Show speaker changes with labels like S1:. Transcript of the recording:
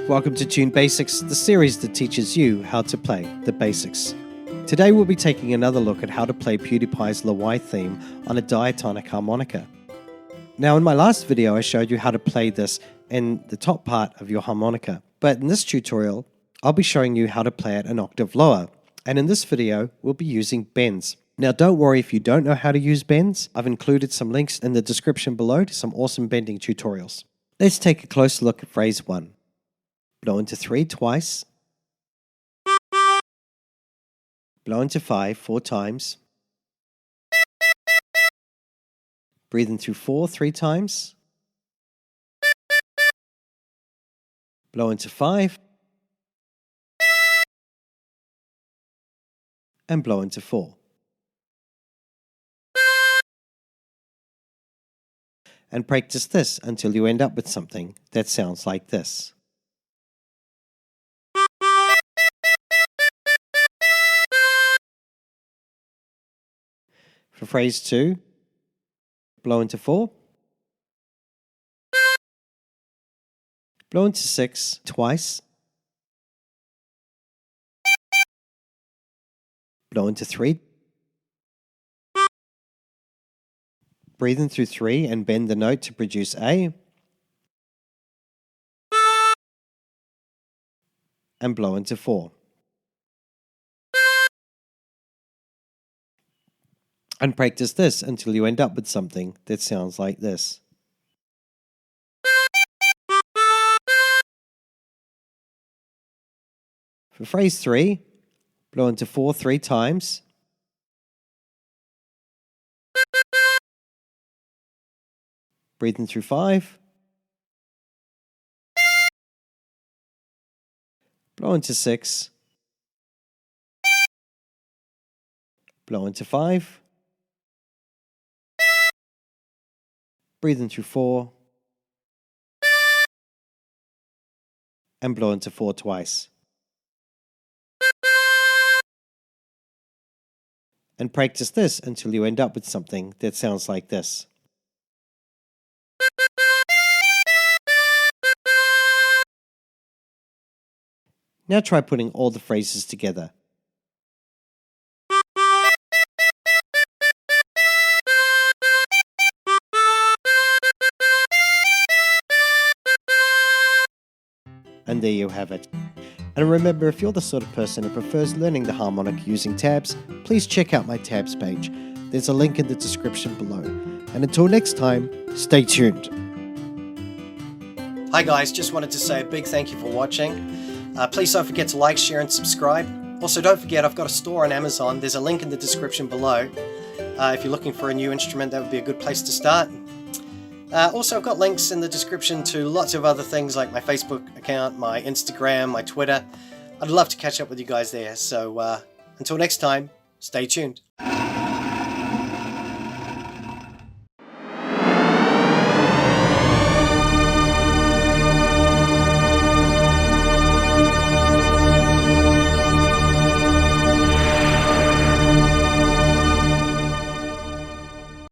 S1: Welcome to Tune Basics, the series that teaches you how to play the basics. Today we'll be taking another look at how to play Pewdiepie's LWIAY theme on a diatonic harmonica. Now in my last video I showed you how to play this in the top part of your harmonica, but in this tutorial I'll be showing you how to play it an octave lower, and in this video we'll be using bends. Now don't worry if you don't know how to use bends, I've included some links in the description below to some awesome bending tutorials. Let's take a closer look at phrase 1. Blow into 3 twice, blow into 5 4 times, breathe in through 4 3 times, blow into 5, and blow into 4. And practice this until you end up with something that sounds like this. For phrase 2, blow into 4, blow into 6 twice, blow into 3, breathe in through 3 and bend the note to produce A, and blow into 4. And practice this until you end up with something that sounds like this. For phrase 3, blow into 4 3 times, breathe in through 5, blow into 6, blow into 5, breathe in through 4, and blow into 4 twice. And practice this until you end up with something that sounds like this. Now try putting all the phrases together. And there you have it. And remember, if you're the sort of person who prefers learning the harmonica using tabs, please check out my tabs page. There's a link in the description below. And until next time, stay tuned. Hi guys, just wanted to say a big thank you for watching. Please don't forget to like, share and subscribe. Also don't forget I've got a store on Amazon. There's a link in the description below. If you're looking for a new instrument, that would be a good place to start. Also, I've got links in the description to lots of other things like my Facebook account, my Instagram, my Twitter. I'd love to catch up with you guys there. So until next time, stay tuned.